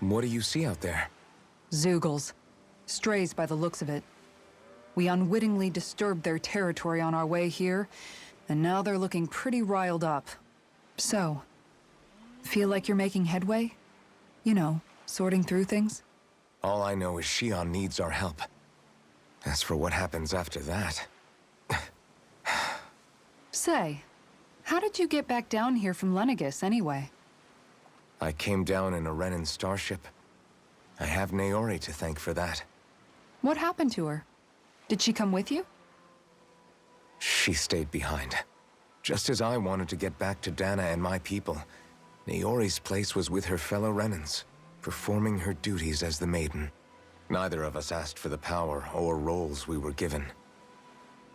What do you see out there? Zeugles. Strays by the looks of it. We unwittingly disturbed their territory on our way here, and now they're looking pretty riled up. So, feel like you're making headway? You know, sorting through things? All I know is Shion needs our help. As for what happens after that... Say, how did you get back down here from Lenegis, anyway? I came down in a Renan starship. I have Naori to thank for that. What happened to her? Did she come with you? She stayed behind. Just as I wanted to get back to Dana and my people, Naori's place was with her fellow Renans, performing her duties as the Maiden. Neither of us asked for the power or roles we were given.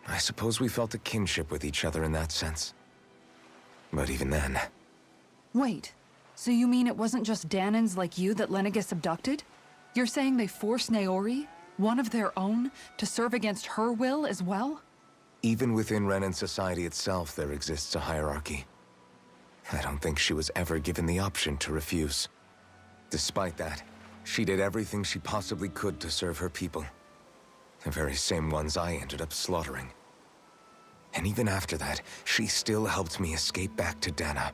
I suppose we felt a kinship with each other in that sense. But even then... Wait, so you mean it wasn't just Danans like you that Lenegis abducted? You're saying they forced Naori, one of their own, to serve against her will as well? Even within Renan society itself, there exists a hierarchy. I don't think she was ever given the option to refuse. Despite that, she did everything she possibly could to serve her people. The very same ones I ended up slaughtering. And even after that, she still helped me escape back to Dana.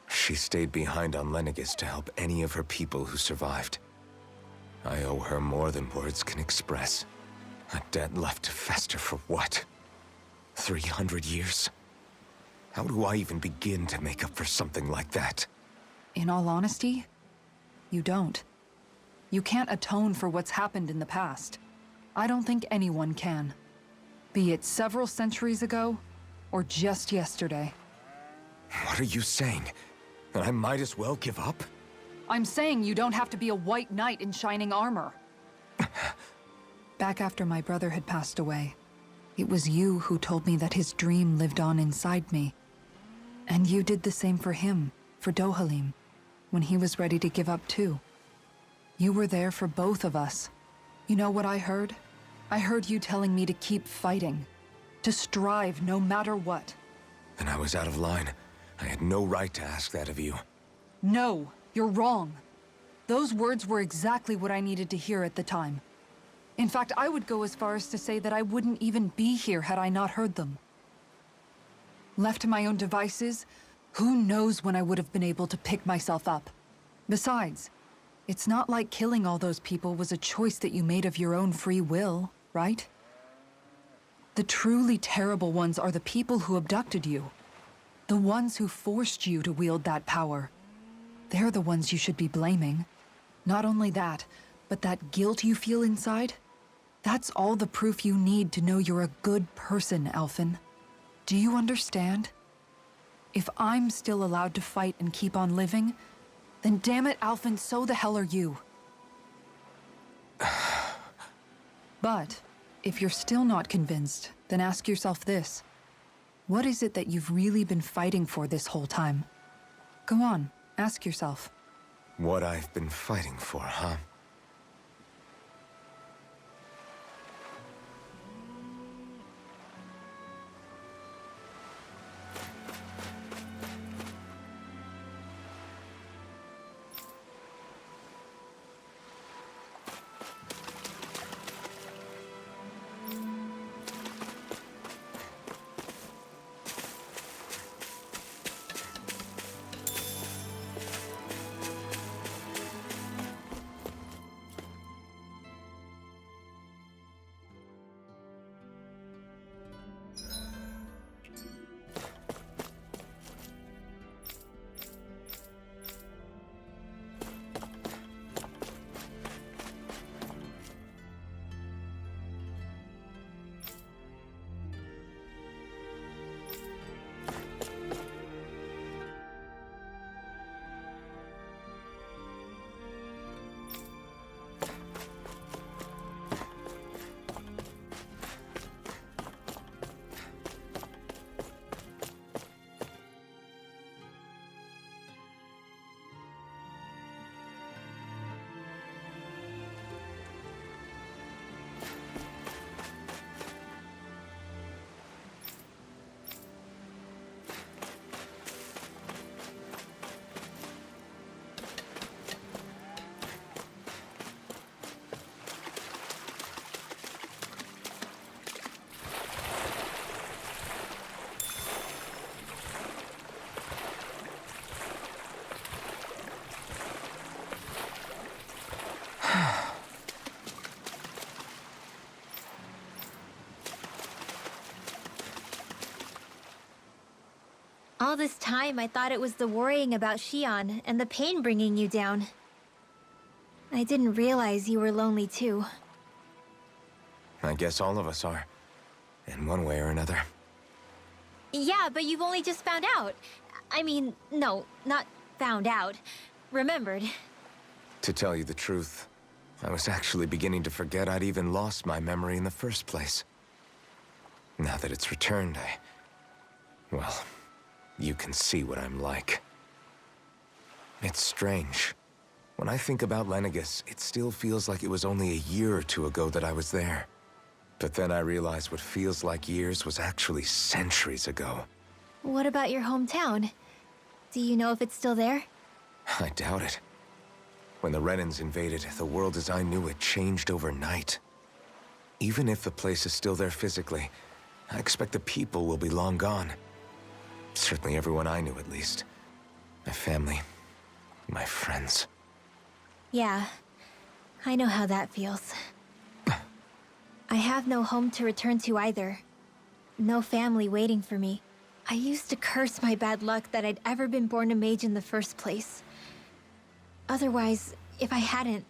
She stayed behind on Lenegis to help any of her people who survived. I owe her more than words can express. A debt left to fester for what? 300 years? How do I even begin to make up for something like that? In all honesty, you don't. You can't atone for what's happened in the past. I don't think anyone can. Be it several centuries ago, or just yesterday. What are you saying? That I might as well give up? I'm saying you don't have to be a white knight in shining armor. Back after my brother had passed away, it was you who told me that his dream lived on inside me. And you did the same for him, for Dohalim, when he was ready to give up too. You were there for both of us. You know what I heard? I heard you telling me to keep fighting. To strive no matter what. Then I was out of line. I had no right to ask that of you. No, you're wrong. Those words were exactly what I needed to hear at the time. In fact, I would go as far as to say that I wouldn't even be here had I not heard them. Left to my own devices, who knows when I would have been able to pick myself up. Besides, it's not like killing all those people was a choice that you made of your own free will, right? The truly terrible ones are the people who abducted you. The ones who forced you to wield that power. They're the ones you should be blaming. Not only that, but that guilt you feel inside, that's all the proof you need to know you're a good person, Alphen. Do you understand? If I'm still allowed to fight and keep on living, then damn it, Alphen, so the hell are you. But, if you're still not convinced, then ask yourself this. What is it that you've really been fighting for this whole time? Go on, ask yourself. What I've been fighting for, huh? All this time, I thought it was the worrying about Xion and the pain bringing you down. I didn't realize you were lonely too. I guess all of us are, in one way or another. Yeah, but you've only just found out. I mean, no, not found out. Remembered. To tell you the truth, I was actually beginning to forget I'd even lost my memory in the first place. Now that it's returned, well, you can see what I'm like. It's strange. When I think about Lenegis, it still feels like it was only a year or two ago that I was there. But then I realized what feels like years was actually centuries ago. What about your hometown? Do you know if it's still there? I doubt it. When the Renans invaded, the world as I knew it changed overnight. Even if the place is still there physically, I expect the people will be long gone. Certainly everyone I knew, at least. My family, my friends. Yeah, I know how that feels. I have no home to return to either. No family waiting for me. I used to curse my bad luck that I'd ever been born a mage in the first place. Otherwise, if I hadn't,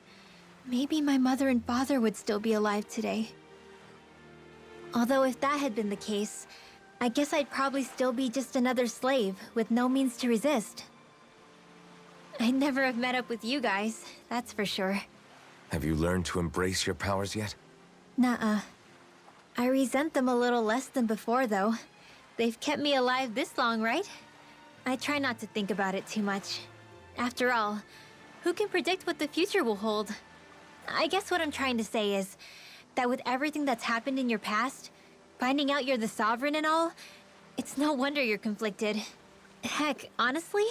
maybe my mother and father would still be alive today. Although if that had been the case, I guess I'd probably still be just another slave with no means to resist. I'd never have met up with you guys, that's for sure. Have you learned to embrace your powers yet? Nuh-uh. I resent them a little less than before, though. They've kept me alive this long, right? I try not to think about it too much. After all, who can predict what the future will hold? I guess what I'm trying to say is that with everything that's happened in your past, finding out you're the Sovereign and all, it's no wonder you're conflicted. Heck, honestly,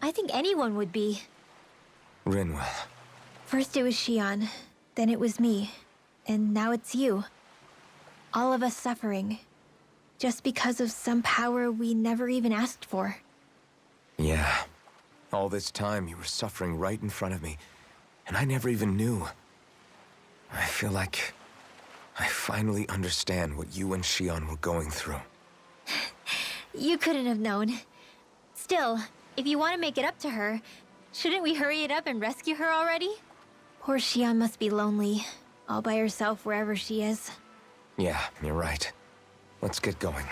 I think anyone would be. Rinwell. First it was Xion, then it was me, and now it's you. All of us suffering, just because of some power we never even asked for. Yeah. All this time you were suffering right in front of me, and I never even knew. I feel like I finally understand what you and Xion were going through. You couldn't have known. Still, if you want to make it up to her, shouldn't we hurry it up and rescue her already? Poor Xion must be lonely, all by herself wherever she is. Yeah, you're right. Let's get going.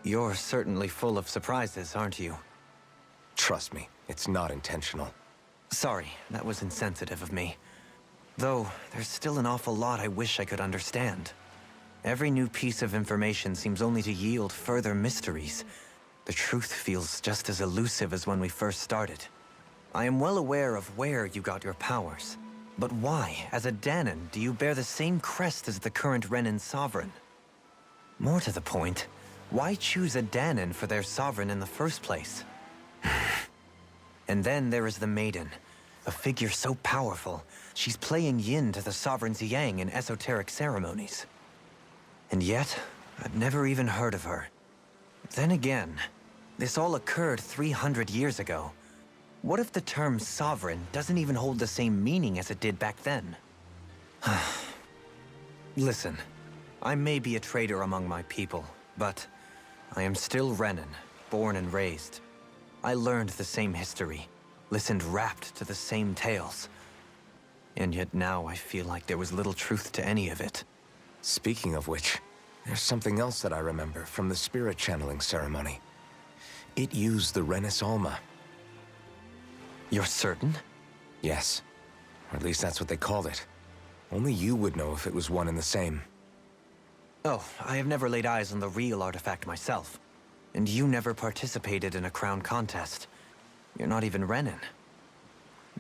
You're certainly full of surprises, aren't you? Trust me, it's not intentional. Sorry, that was insensitive of me. Though, there's still an awful lot I wish I could understand. Every new piece of information seems only to yield further mysteries. The truth feels just as elusive as when we first started. I am well aware of where you got your powers. But why, as a Dahnan, do you bear the same crest as the current Renan Sovereign? More to the point, why choose a Dahnan for their Sovereign in the first place? And then there is the Maiden. A figure so powerful, she's playing yin to the Sovereign's yang in esoteric ceremonies. And yet, I've never even heard of her. Then again, this all occurred 300 years ago. What if the term Sovereign doesn't even hold the same meaning as it did back then? Listen, I may be a traitor among my people, but I am still Renan, born and raised. I learned the same history, listened rapt to the same tales. And yet now I feel like there was little truth to any of it. Speaking of which, there's something else that I remember from the spirit channeling ceremony. It used the Renis Alma. You're certain? Yes. Or at least that's what they called it. Only you would know if it was one and the same. Oh, I have never laid eyes on the real artifact myself. And you never participated in a crown contest. You're not even Renan.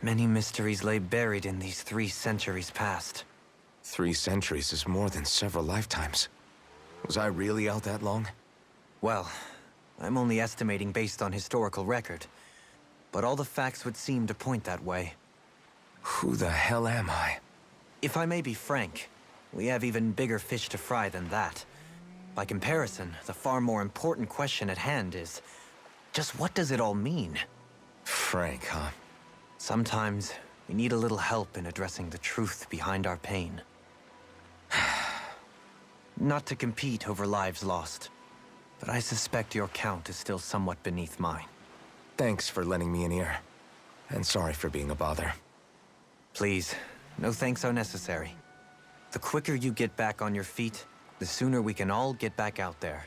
Many mysteries lay buried in these 3 centuries past. 3 centuries is more than several lifetimes. Was I really out that long? Well, I'm only estimating based on historical record. But all the facts would seem to point that way. Who the hell am I? If I may be frank, we have even bigger fish to fry than that. By comparison, the far more important question at hand is, just what does it all mean? Frank, huh? Sometimes we need a little help in addressing the truth behind our pain. Not to compete over lives lost, but I suspect your count is still somewhat beneath mine. Thanks for lending me an ear. And sorry for being a bother. Please, no thanks are necessary. The quicker you get back on your feet, the sooner we can all get back out there.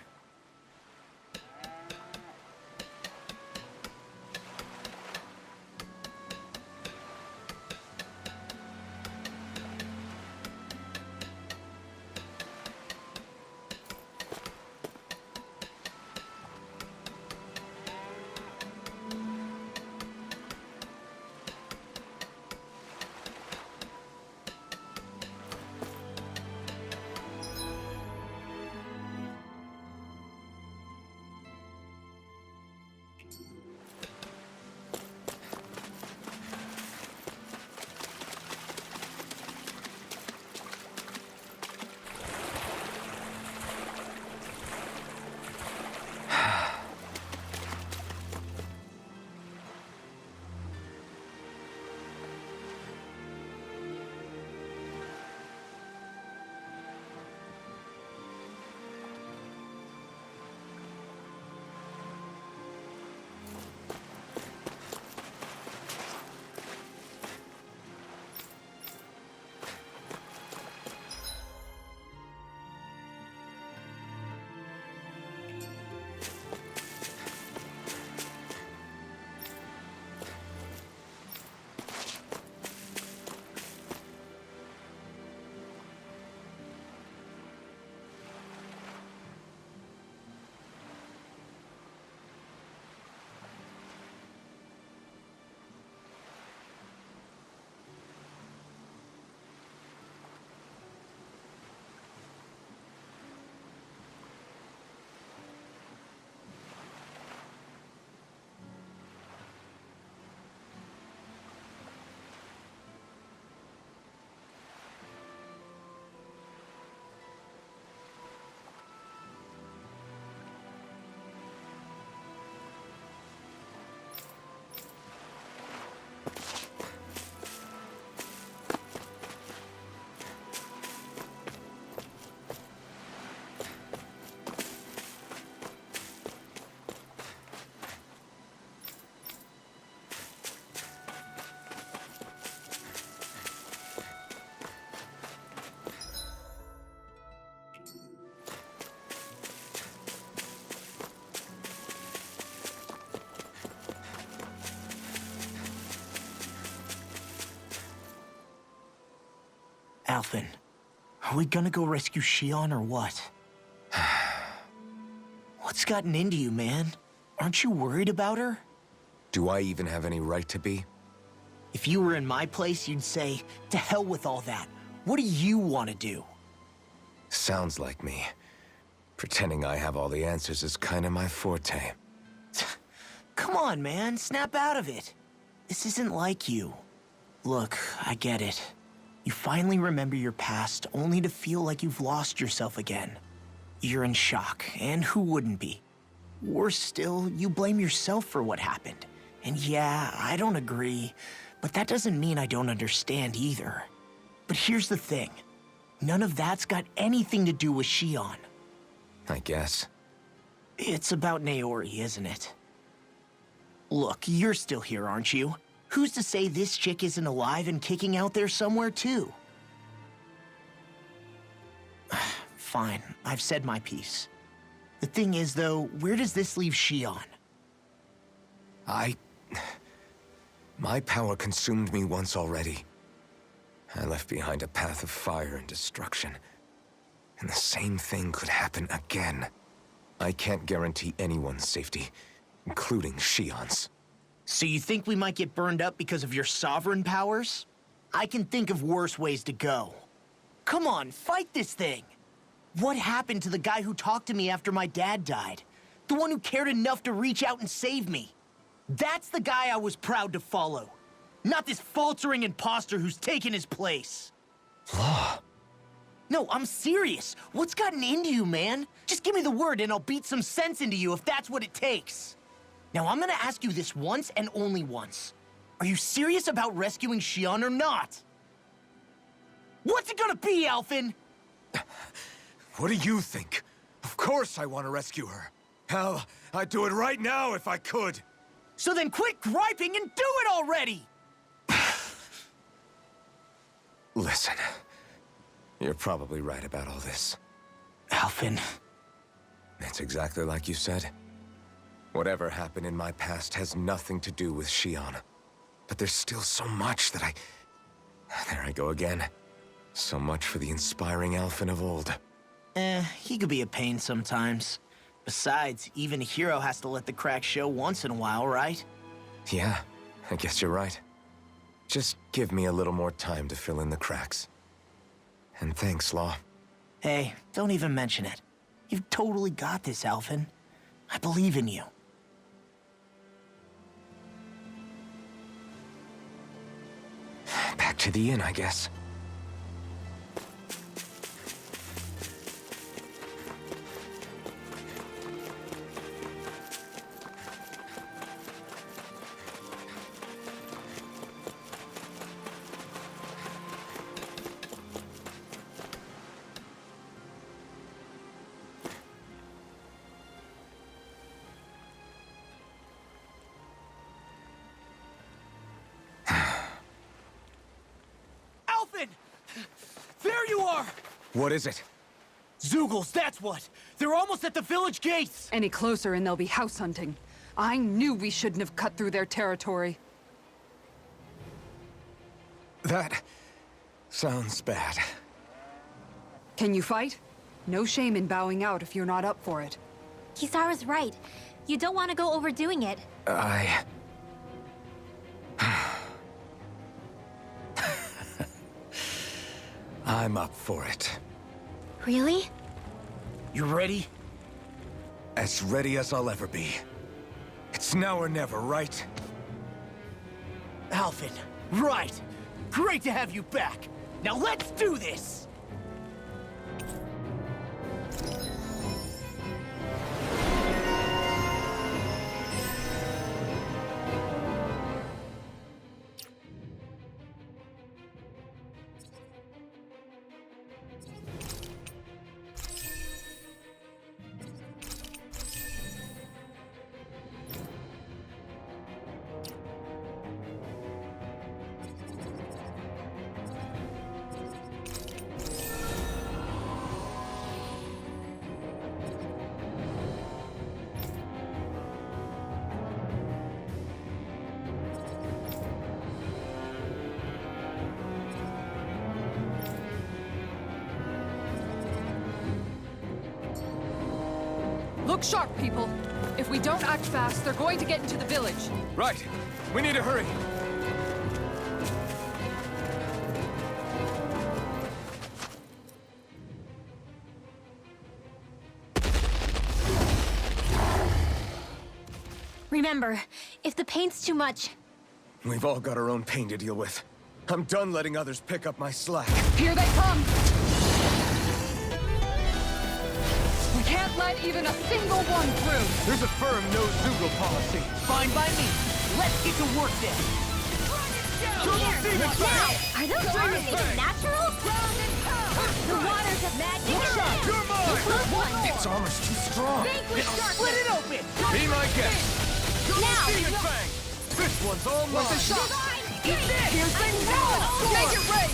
Alphen, are we gonna go rescue Shion or what? What's gotten into you, man? Aren't you worried about her? Do I even have any right to be? If you were in my place, you'd say, to hell with all that. What do you want to do? Sounds like me. Pretending I have all the answers is kinda my forte. Come on, man, snap out of it. This isn't like you. Look, I get it. You finally remember your past, only to feel like you've lost yourself again. You're in shock, and who wouldn't be? Worse still, you blame yourself for what happened. And yeah, I don't agree, but that doesn't mean I don't understand either. But here's the thing. None of that's got anything to do with Shion. I guess. It's about Naori, isn't it? Look, you're still here, aren't you? Who's to say this chick isn't alive and kicking out there somewhere, too? Fine, I've said my piece. The thing is, though, where does this leave Shion? My power consumed me once already. I left behind a path of fire and destruction. And the same thing could happen again. I can't guarantee anyone's safety, including Shion's. So you think we might get burned up because of your sovereign powers? I can think of worse ways to go. Come on, fight this thing! What happened to the guy who talked to me after my dad died? The one who cared enough to reach out and save me? That's the guy I was proud to follow. Not this faltering imposter who's taken his place. Law. No, I'm serious. What's gotten into you, man? Just give me the word and I'll beat some sense into you if that's what it takes. Now, I'm gonna ask you this once and only once. Are you serious about rescuing Xion or not? What's it gonna be, Alphen? What do you think? Of course I want to rescue her. Hell, I'd do it right now if I could. So then quit griping and do it already! Listen, you're probably right about all this. Alphen. It's exactly like you said. Whatever happened in my past has nothing to do with Xion. But there's still so much that There I go again. So much for the inspiring Alphen of old. He could be a pain sometimes. Besides, even a hero has to let the cracks show once in a while, right? Yeah, I guess you're right. Just give me a little more time to fill in the cracks. And thanks, Law. Hey, don't even mention it. You've totally got this, Alphen. I believe in you. Back to the inn, I guess. Alphen! There you are! What is it? Zeugles, that's what! They're almost at the village gates! Any closer and they'll be house hunting. I knew we shouldn't have cut through their territory. That sounds bad. Can you fight? No shame in bowing out if you're not up for it. Kisara's right. You don't want to go overdoing it. I'm up for it. Really? You ready? As ready as I'll ever be. It's now or never, right? Alphen, right! Great to have you back! Now let's do this! Look sharp, people. If we don't act fast, they're going to get into the village. Right. We need to hurry. Remember, if the pain's too much, We've all got our own pain to deal with. I'm done letting others pick up my slack. Here they come! We can't let even a single one through! There's a firm no-Zeugle policy. Fine by me. Let's get to work then. are those dragons even natural? The waters of magic. You're mine! Close one. Its armor's too strong. Vanquish Split darkness. it open! Be my guest. Now. Demon Fang! This one's all mine. Worth a shot! Eat this. Piercing wall! Make it rain!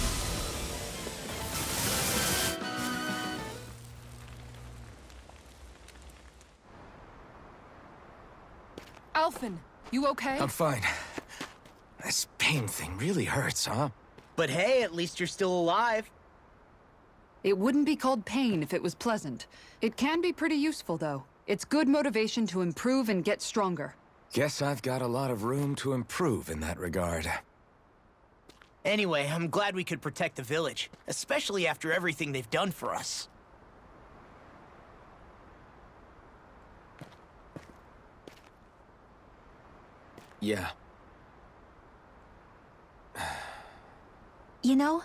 Alphen, you okay? I'm fine. This pain thing really hurts, huh? But hey, at least you're still alive. It wouldn't be called pain if it was pleasant. It can be pretty useful, though. It's good motivation to improve and get stronger. Guess I've got a lot of room to improve in that regard. Anyway, I'm glad we could protect the village, especially after everything they've done for us. Yeah. You know,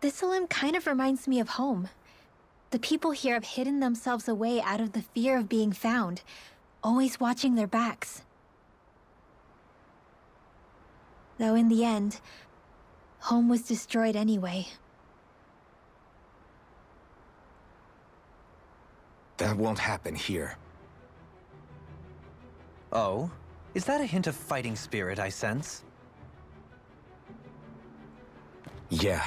this Thistlum kind of reminds me of home. The people here have hidden themselves away out of the fear of being found, always watching their backs. Though in the end, home was destroyed anyway. That won't happen here. Oh? Is that a hint of fighting spirit I sense? Yeah.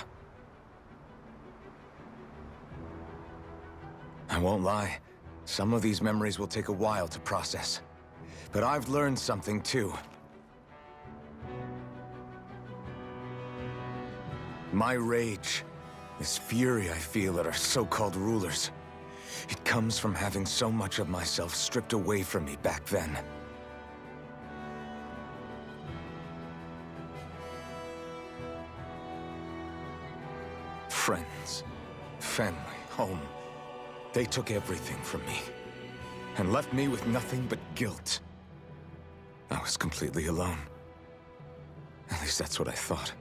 I won't lie. Some of these memories will take a while to process. But I've learned something too. My rage, this fury I feel at our so-called rulers, it comes from having so much of myself stripped away from me back then. Friends, family, home. They took everything from me, and left me with nothing but guilt. I was completely alone. At least that's what I thought.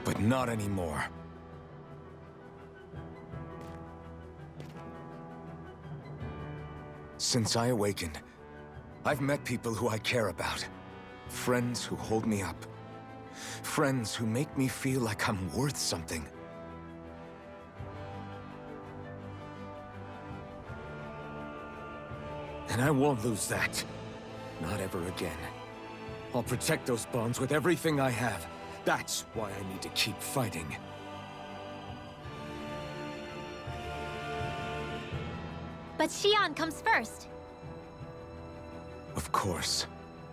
But not anymore. Since I awakened, I've met people who I care about. Friends who hold me up. Friends who make me feel like I'm worth something. And I won't lose that. Not ever again. I'll protect those bonds with everything I have. That's why I need to keep fighting. But Xion comes first. Of course.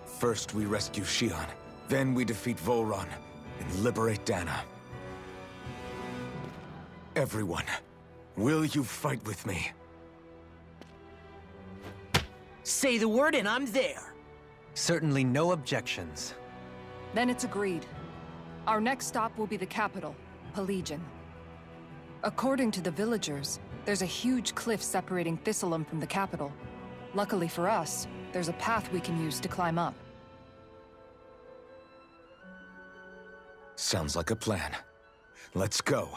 First we rescue Xion, then we defeat Volron and liberate Dana. Everyone, will you fight with me? Say the word and I'm there. Certainly no objections. Then it's agreed. Our next stop will be the capital, Pelegion. According to the villagers, there's a huge cliff separating Thistleum from the capital. Luckily for us, there's a path we can use to climb up. Sounds like a plan. Let's go.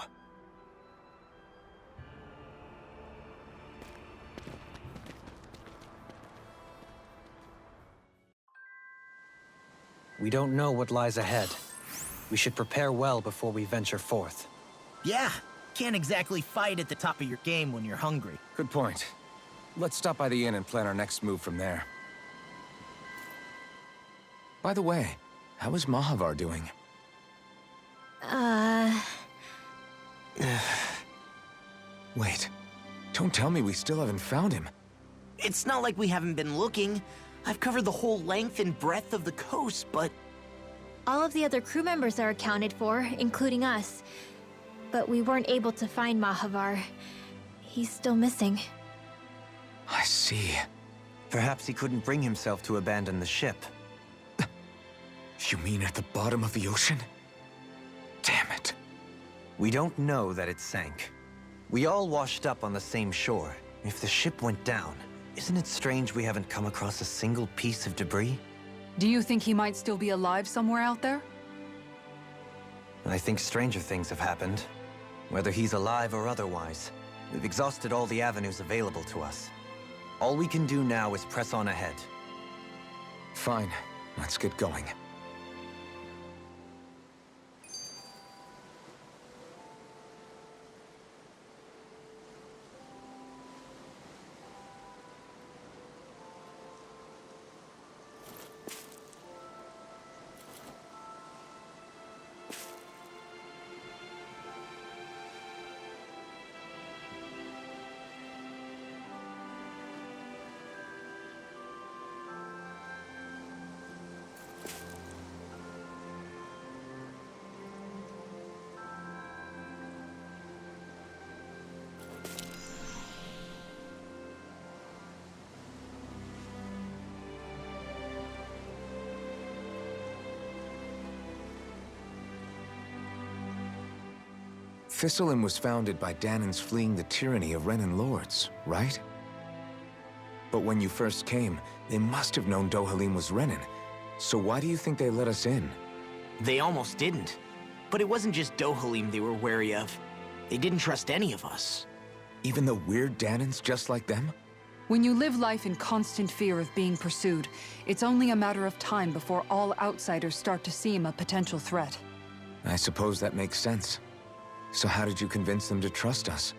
We don't know what lies ahead. We should prepare well before we venture forth. Yeah, can't exactly fight at the top of your game when you're hungry. Good point. Let's stop by the inn and plan our next move from there. By the way, how is Mahavar doing? Wait. Don't tell me we still haven't found him. It's not like we haven't been looking. I've covered the whole length and breadth of the coast, but... All of the other crew members are accounted for, including us. But we weren't able to find Mahavar. He's still missing. I see. Perhaps he couldn't bring himself to abandon the ship. You mean at the bottom of the ocean? Damn it. We don't know that it sank. We all washed up on the same shore. If the ship went down, isn't it strange we haven't come across a single piece of debris? Do you think he might still be alive somewhere out there? I think stranger things have happened. Whether he's alive or otherwise, we've exhausted all the avenues available to us. All we can do now is press on ahead. Fine. Let's get going. Thistleum was founded by Danans fleeing the tyranny of Renan lords, right? But when you first came, they must have known Dohalim was Renan. So why do you think they let us in? They almost didn't. But it wasn't just Dohalim they were wary of. They didn't trust any of us. Even the weird Danans just like them? When you live life in constant fear of being pursued, it's only a matter of time before all outsiders start to seem a potential threat. I suppose that makes sense. So how did you convince them to trust us?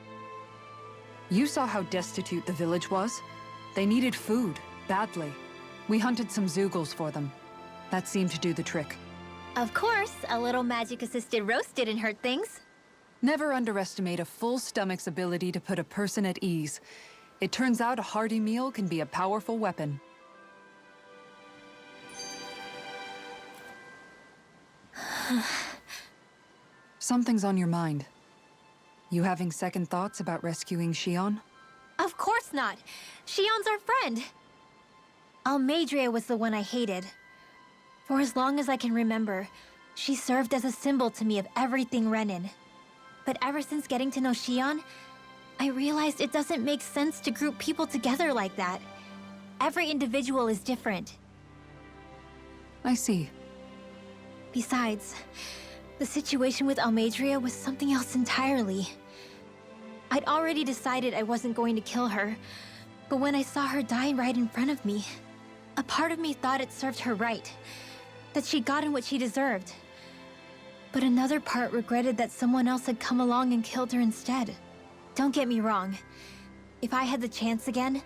You saw how destitute the village was. They needed food, badly. We hunted some Zeugles for them. That seemed to do the trick. Of course, a little magic-assisted roast didn't hurt things. Never underestimate a full stomach's ability to put a person at ease. It turns out a hearty meal can be a powerful weapon. Something's on your mind. You having second thoughts about rescuing Xion? Of course not. Shion's our friend. Almeidrea was the one I hated. For as long as I can remember, she served as a symbol to me of everything Renan. But ever since getting to know Xion, I realized it doesn't make sense to group people together like that. Every individual is different. I see. Besides, the situation with Almeidrea was something else entirely. I'd already decided I wasn't going to kill her, but when I saw her die right in front of me, a part of me thought it served her right, that she'd gotten what she deserved. But another part regretted that someone else had come along and killed her instead. Don't get me wrong. If I had the chance again,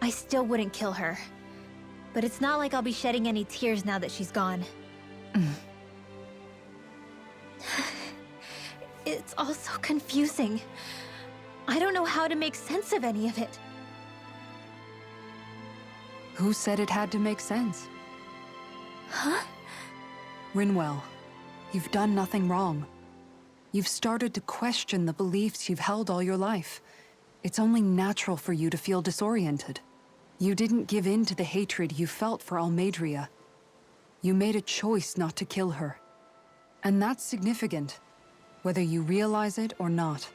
I still wouldn't kill her. But it's not like I'll be shedding any tears now that she's gone. It's all so confusing. I don't know how to make sense of any of it. Who said it had to make sense? Huh? Rinwell, you've done nothing wrong. You've started to question the beliefs you've held all your life. It's only natural for you to feel disoriented. You didn't give in to the hatred you felt for Almeidrea. You made a choice not to kill her. And that's significant, whether you realize it or not.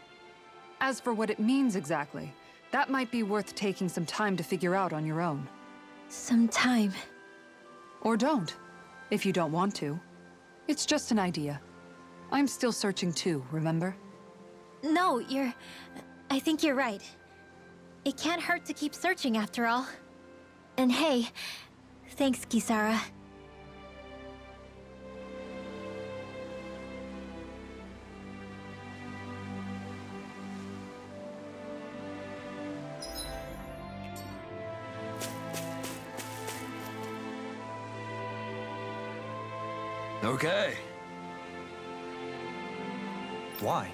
As for what it means exactly, that might be worth taking some time to figure out on your own. Some time. Or don't, if you don't want to. It's just an idea. I'm still searching too, remember? No, I think you're right. It can't hurt to keep searching after all. And hey, thanks, Kisara. Okay. Why?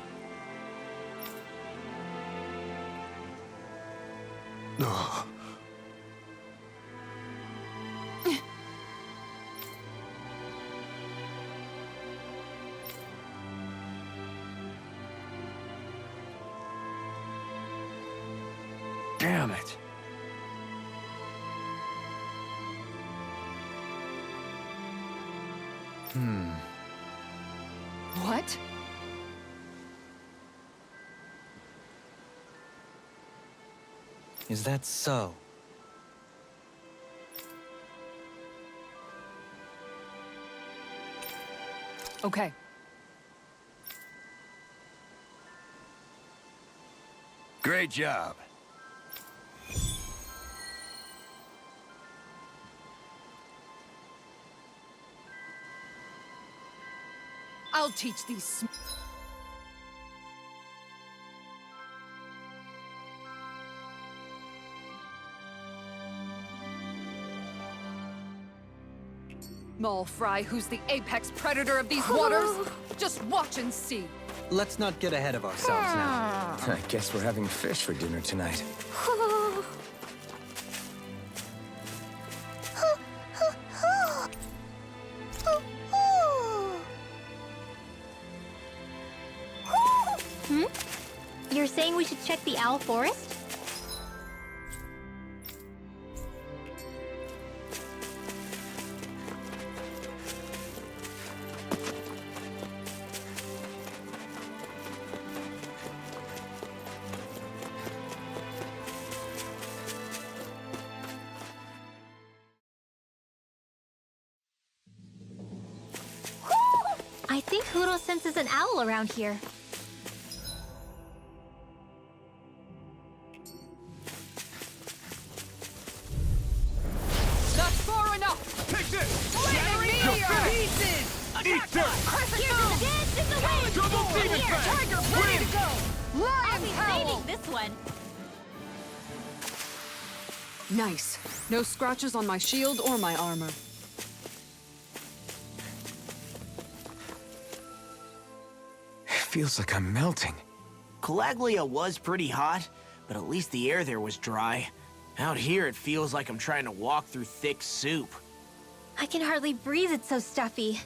Damn it. What? Is that so? Okay. Great job. I'll teach these small fry who's the apex predator of these waters. Just watch and see. Let's not get ahead of ourselves now. I guess we're having fish for dinner tonight. You're saying we should check the Owl Forest? I think Hootle senses an owl around here. Eat dirt! Here's the dance in the wind! Double demon Here, fang! Tiger, ready to go! I'll Lion be Howl! saving this one. Nice. No scratches on my shield or my armor. Feels like I'm melting. Calaglia was pretty hot, but at least the air there was dry. Out here, it feels like I'm trying to walk through thick soup. I can hardly breathe, it's so stuffy.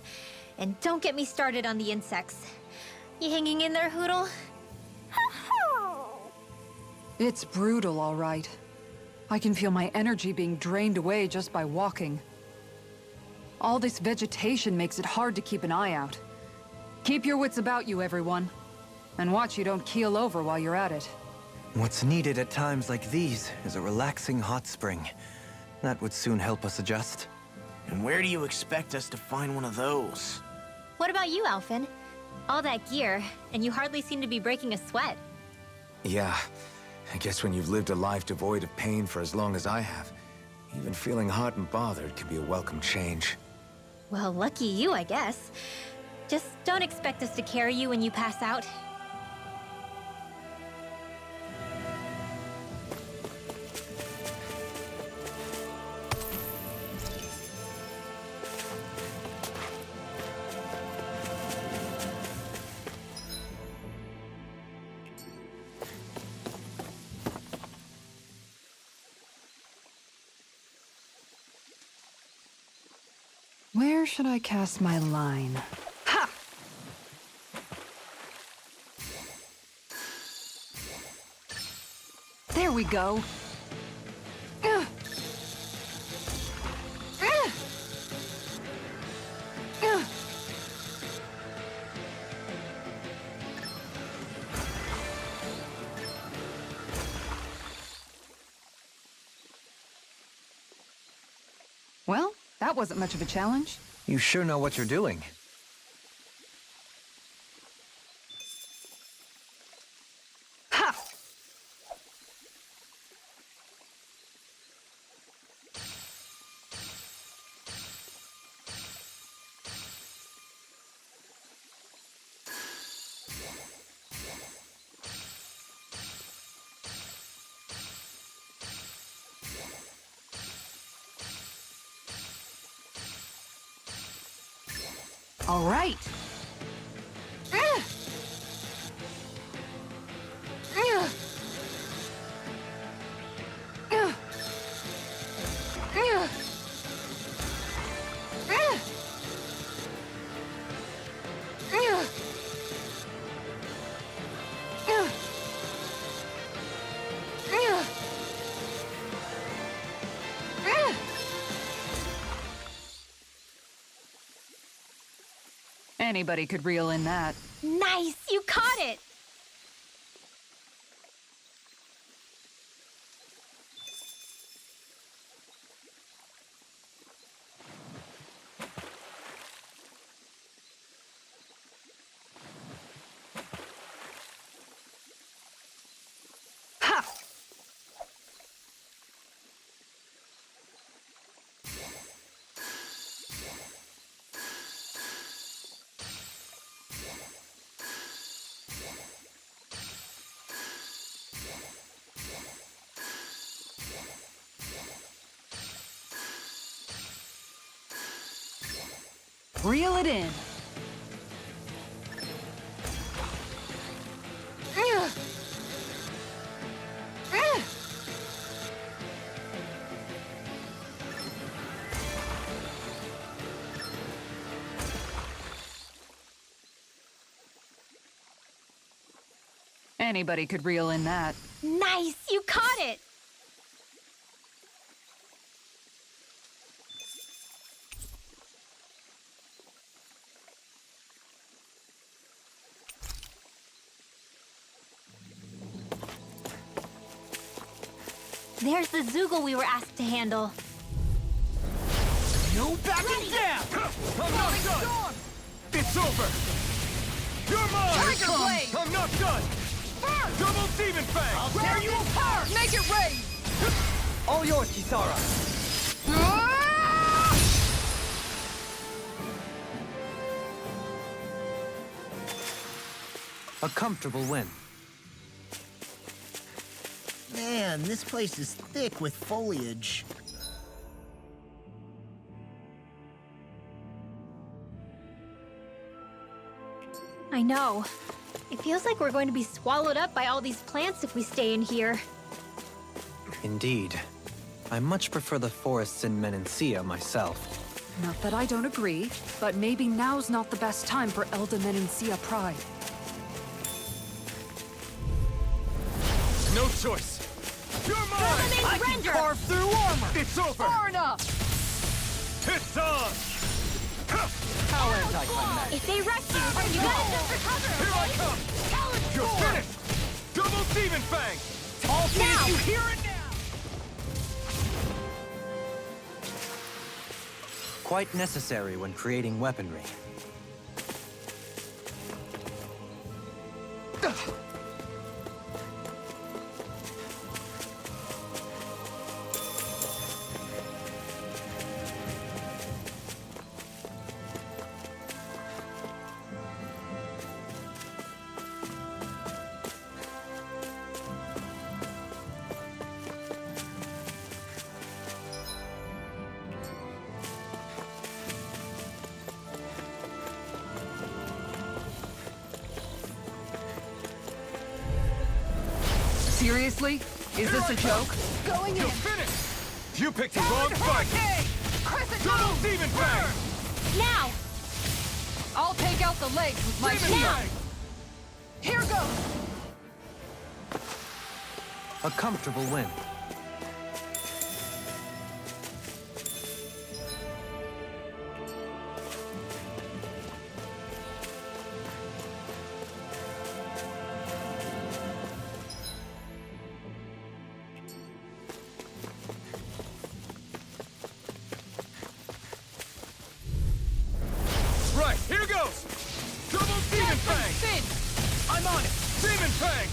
And don't get me started on the insects. You hanging in there, Hootle? It's brutal, all right. I can feel my energy being drained away just by walking. All this vegetation makes it hard to keep an eye out. Keep your wits about you, everyone. And watch you don't keel over while you're at it. What's needed at times like these is a relaxing hot spring. That would soon help us adjust. And where do you expect us to find one of those? What about you, Alphen? All that gear, and you hardly seem to be breaking a sweat. Yeah, I guess when you've lived a life devoid of pain for as long as I have, even feeling hot and bothered can be a welcome change. Well, lucky you, I guess. Just don't expect us to carry you when you pass out. Where should I cast my line? Ha! There we go. Ugh. Ugh. Ugh. Well, that wasn't much of a challenge. You sure know what you're doing. Ha! All right. Ugh. Ugh. Ugh. Ugh. Ugh. Ugh. Ugh. Ugh. Ugh. Anybody could reel in that. Nice! You caught it! Ha! Reel it in. Ugh. Ugh. Anybody could reel in that. Nice! You caught it! There's the Zoogle we were asked to handle. No backing down! I'm not done! It's over! You're mine! Tiger Blade! I'm not done! Double demon fang! I'll tear you apart! Make it rain! All yours, Kisara! A comfortable win. Man, this place is thick with foliage. I know. It feels like we're going to be swallowed up by all these plants if we stay in here. Indeed. I much prefer the forests in Menancia myself. Not that I don't agree, but maybe now's not the best time for Elda Menancia Pride. No choice. You're mine! I can carve through armor! It's over! Far enough! It's on! How anticlimactic. If they rush you, you gotta jump for cover, Here I okay? come! Talon's You're forward! finished! Double Demon Fang! All Now! you hear it now! Quite necessary when creating weaponry. Seriously? Is this a joke? Going in! You're finished! You picked the wrong fight! Crescent Double Moon! Demon Fang! Now! I'll take out the legs with my Demon shield! Fang! Here goes! A comfortable win. Right, here goes! Double Demon Fang! Spin! I'm on it! Demon Fang!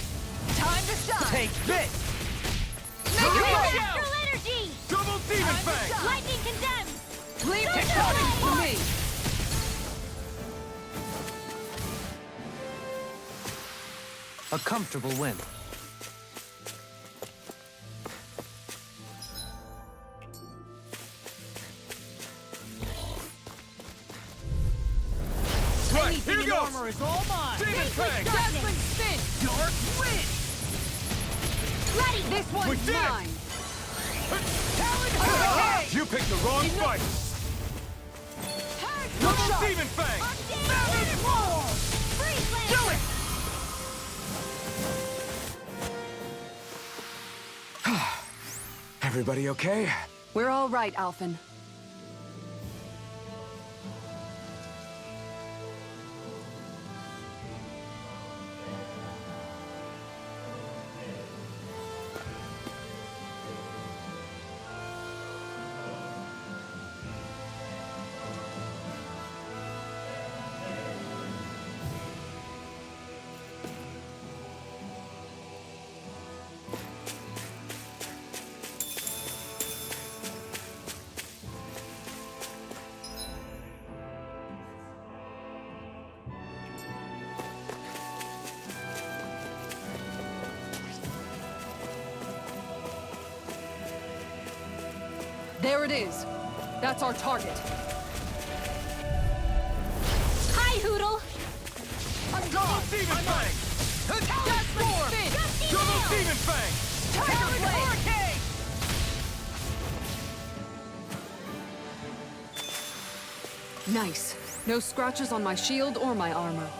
Time to shine! Take this! Make it Go! rain! Astral energy! Double Demon Fang! Lightning condemned! Leave Go it down! to me! A comfortable win. Right, here Anything in goes! armor is all mine! Demon Fang! Dazzling spin! Dark wind! Ready! This We one's did it! mine! You picked the wrong fight! Double Demon Fang! Do it! Everybody okay? We're all right, Alphen. There it is. That's our target. Hi, Hoodle! I'm gone! Demon Fang! Dazzling spin! Double Demon Fang! Tiger Blade! Nice. No scratches on my shield or my armor.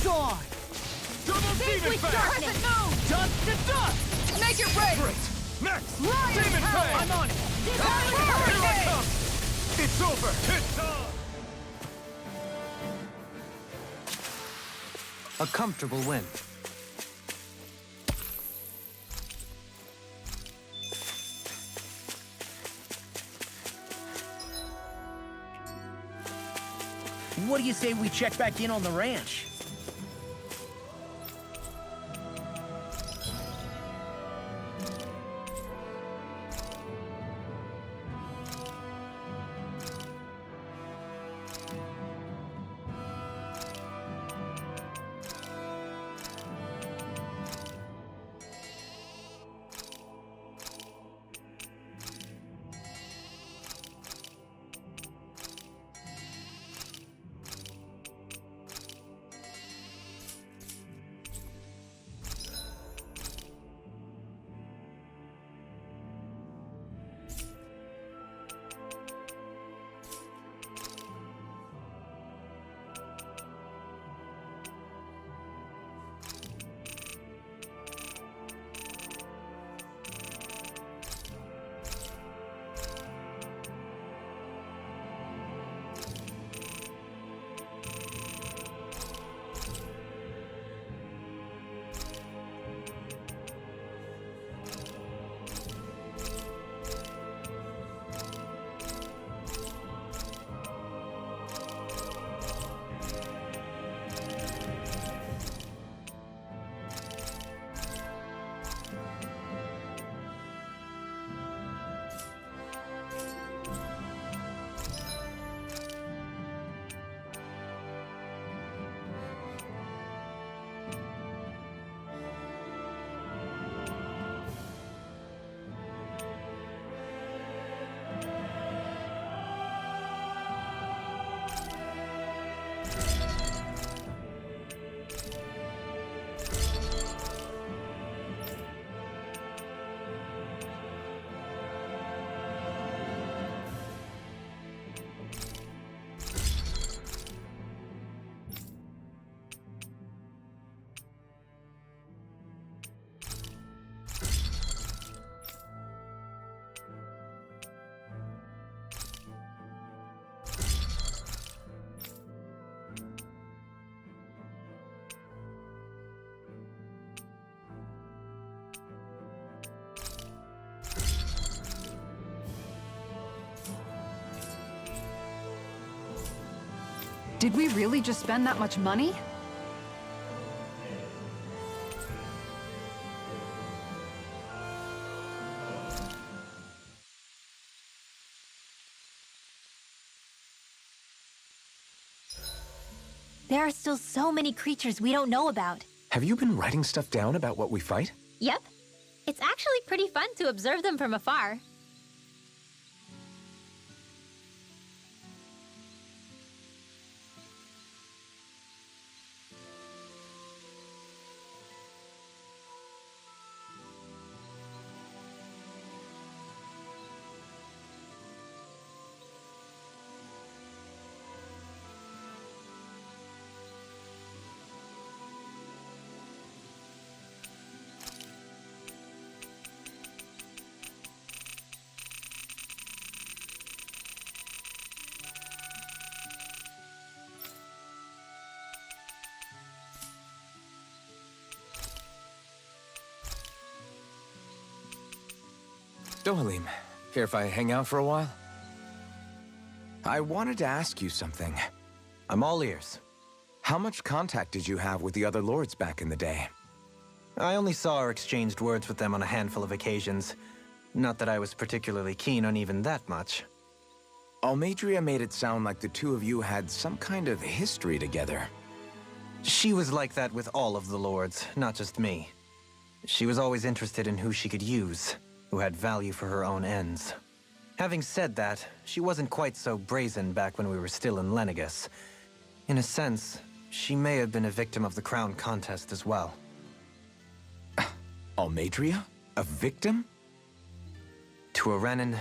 Dawn! Double Demon Fang! Darkness! Dust to dust! Make it rain! Great! Next! Lion Demon Power! Fang! I'm on it! Here I come! It's over! It's on! A comfortable win. what do you say we check back in on the ranch? Did we really just spend that much money? There are still so many creatures we don't know about. Have you been writing stuff down about what we fight? Yep. It's actually pretty fun to observe them from afar. Dohalim, care if I hang out for a while? I wanted to ask you something. I'm all ears. How much contact did you have with the other lords back in the day? I only saw or exchanged words with them on a handful of occasions. Not that I was particularly keen on even that much. Almeidrea made it sound like the two of you had some kind of history together. She was like that with all of the lords, not just me. She was always interested in who she could use, who had value for her own ends. Having said that, she wasn't quite so brazen back when we were still in Lenegus. In a sense, she may have been a victim of the crown contest as well. Almeidrea? A victim? To a Renan,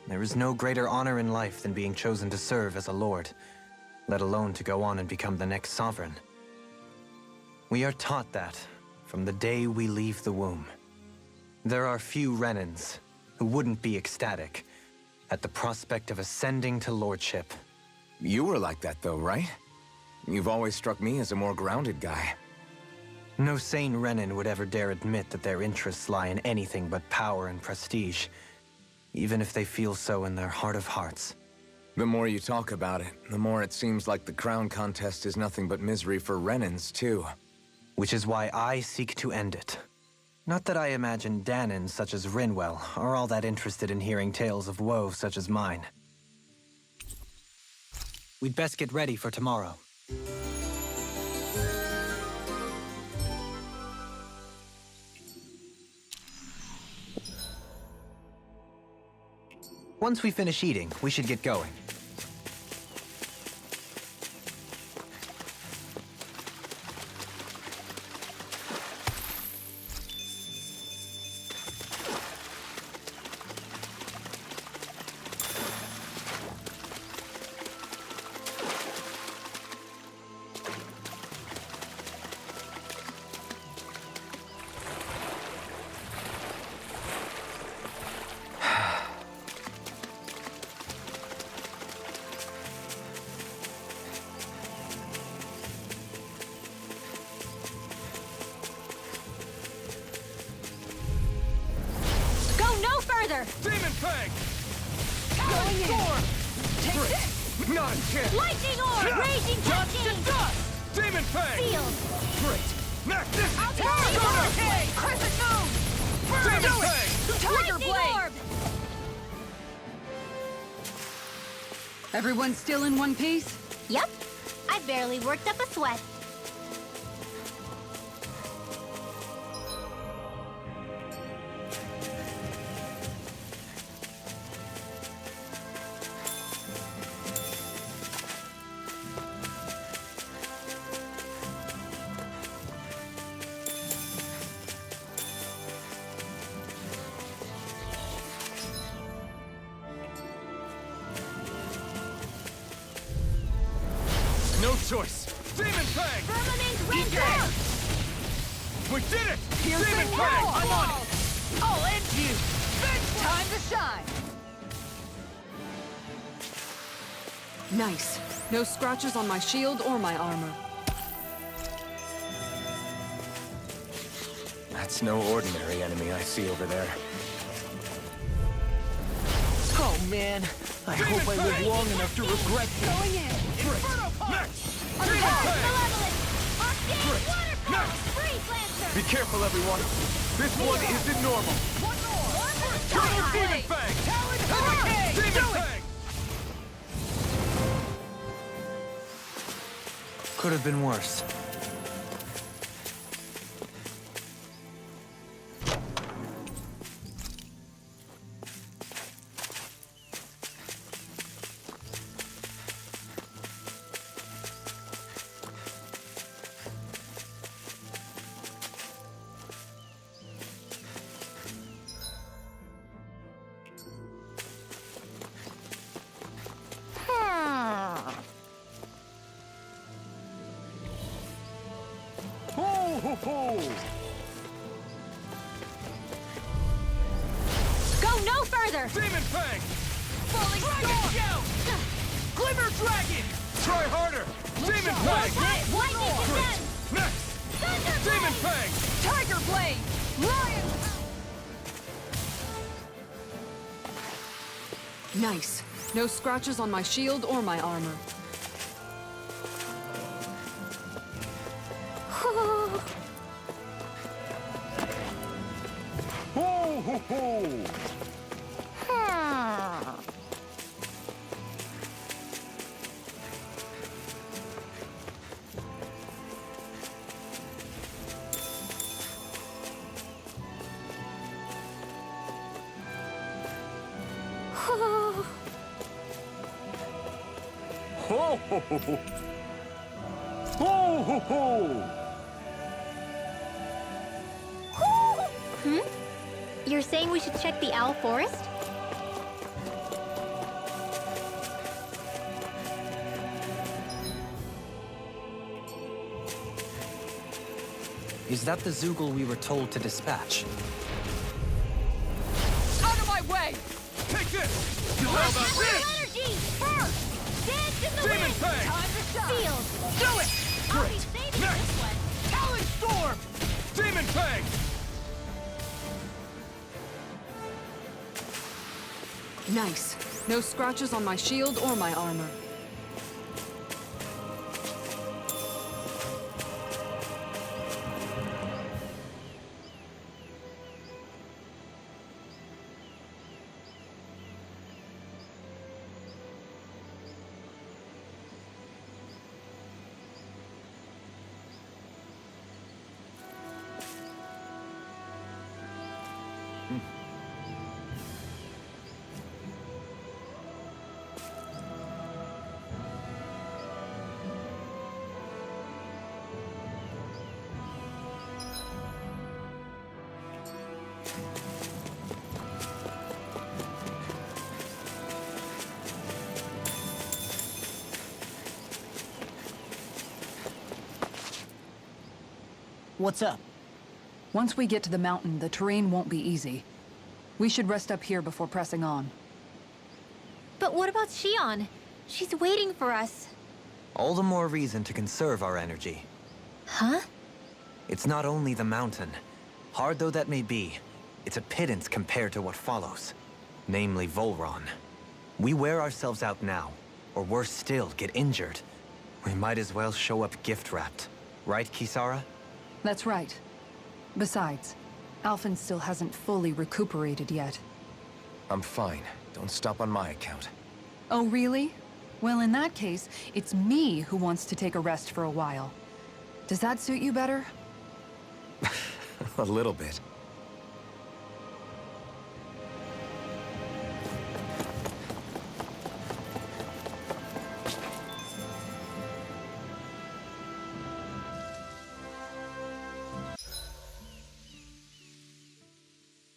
there is no greater honor in life than being chosen to serve as a lord, let alone to go on and become the next sovereign. We are taught that from the day we leave the womb. There are few Renans who wouldn't be ecstatic at the prospect of ascending to lordship. You were like that though, right? You've always struck me as a more grounded guy. No sane Renan would ever dare admit that their interests lie in anything but power and prestige, even if they feel so in their heart of hearts. The more you talk about it, the more it seems like the crown contest is nothing but misery for Renans, too. Which is why I seek to end it. Not that I imagine Danans such as Rinwell are all that interested in hearing tales of woe such as mine. We'd best get ready for tomorrow. Once we finish eating, we should get going. Demon Fang! Going in. Take this! Not a chance! Lightning orb! Raging Dust Touching! to dust! Demon Fang! Field! Great! Next! This I'll is take it! Sona! Crescent Moon! Demon Fang! Tiger Lightning Blade! orb! Everyone still in one piece? Yep. I barely worked up a sweat. No choice! Demon Fang! Firmament Eat Render! that! We did it! Demon Fang! I'm on it! I'll end you! Time to shine! Nice. No scratches on my shield or my armor. That's no ordinary enemy I see over there. Oh man, I hope I live long enough to regret this. Going in! Inferno Punch! Next! Demon Charge Fang! Malevolent! Arcane Water Pulse! Next! Freeze Lancer! Be careful, everyone! This one isn't normal! One more! Turtle Demon Fang! Demon Fang! Could have been worse. Ho ho ho! Go no further! Demon Fang! Falling Dragon Shout! Glimmer Dragon! Try harder! Demon Fang! Lightning Descent! Next! Thunder Demon Blade! Fang! Tiger Blade! Lion! Nice. No scratches on my shield or my armor. Ho ho ho! Ho ho ho ho! Ho ho ho! You're saying we should check the Owl Forest? Is that the Zoogle we were told to dispatch? Out of my way! Take this! How about this? Energy! First! Dance in the Demon wind! Fang! Time to shine! Field! Do it! I'll be saving Next! this one! Talon Storm! Demon Fang! Nice. No scratches on my shield or my armor. What's up? Once we get to the mountain, the terrain won't be easy. We should rest up here before pressing on. But what about Shion? She's waiting for us. All the more reason to conserve our energy. Huh? It's not only the mountain. Hard though that may be, it's a pittance compared to what follows. Namely Volron. We wear ourselves out now, or worse still, get injured. We might as well show up gift-wrapped. Right, Kisara? That's right. Besides, Alphen still hasn't fully recuperated yet. I'm fine. Don't stop on my account. Oh, really? Well, in that case, it's me who wants to take a rest for a while. Does that suit you better? A little bit.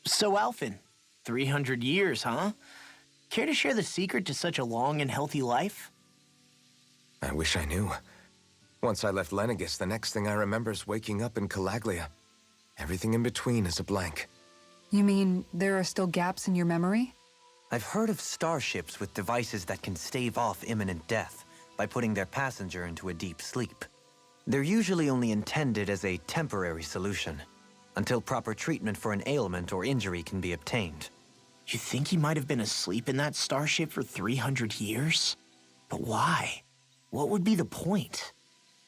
So, Alphen, 300 years, huh? Care to share the secret to such a long and healthy life? I wish I knew. Once I left Lenegis, the next thing I remember is waking up in Calaglia. Everything in between is a blank. You mean there are still gaps in your memory? I've heard of starships with devices that can stave off imminent death by putting their passenger into a deep sleep. They're usually only intended as a temporary solution, until proper treatment for an ailment or injury can be obtained. You think he might have been asleep in that starship for 300 years? But why? What would be the point?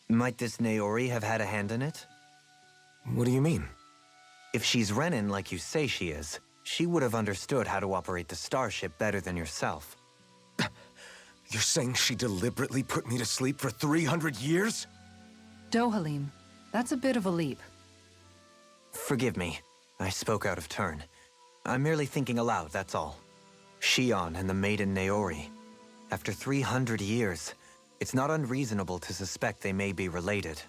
Might this Naori have had a hand in it? What do you mean? If she's Renin like you say she is, she would have understood how to operate the starship better than yourself. You're saying she deliberately put me to sleep for 300 years? Dohalim, that's a bit of a leap. Forgive me. I spoke out of turn. I'm merely thinking aloud, that's all. Shion and the maiden Naori. After 300 years, it's not unreasonable to suspect they may be related.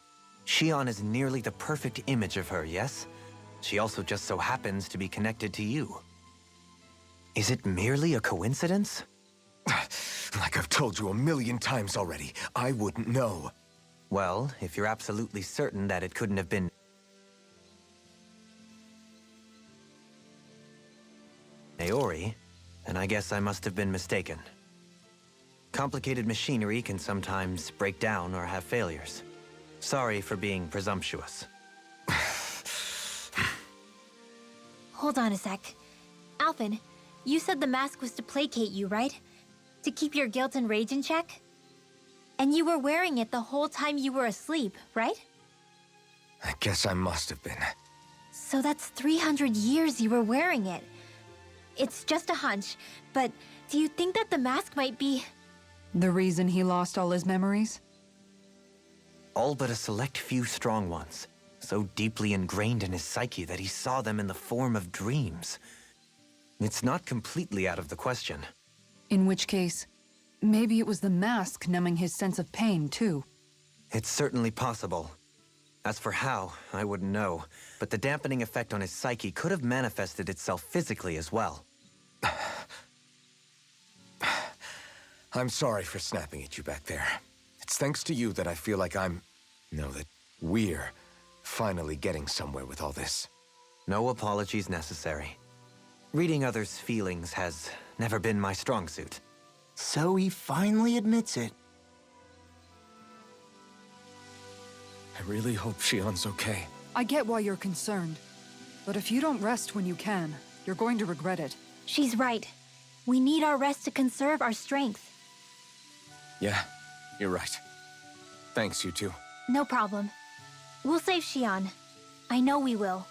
Shion is nearly the perfect image of her, yes? She also just so happens to be connected to you. Is it merely a coincidence? Like I've told you 1,000,000 times already, I wouldn't know. Well, if you're absolutely certain that it couldn't have been Naori, then I guess I must have been mistaken. Complicated machinery can sometimes break down or have failures. Sorry for being presumptuous. Hold on a sec. Alphen, you said the mask was to placate you, right? To keep your guilt and rage in check? And you were wearing it the whole time you were asleep, right? I guess I must have been. So that's 300 years you were wearing it. It's just a hunch, but do you think that the mask might be... The reason he lost all his memories? All but a select few strong ones, so deeply ingrained in his psyche that he saw them in the form of dreams. It's not completely out of the question. In which case, maybe it was the mask numbing his sense of pain, too. It's certainly possible. As for how, I wouldn't know, but the dampening effect on his psyche could have manifested itself physically as well. I'm sorry for snapping at you back there. It's thanks to you that I feel like that we're finally getting somewhere with all this. No apologies necessary. Reading others' feelings has never been my strong suit. So he finally admits it. I really hope Shion's okay. I get why you're concerned. But if you don't rest when you can, you're going to regret it. She's right. We need our rest to conserve our strength. Yeah, you're right. Thanks, you two. No problem. We'll save Xian. I know we will.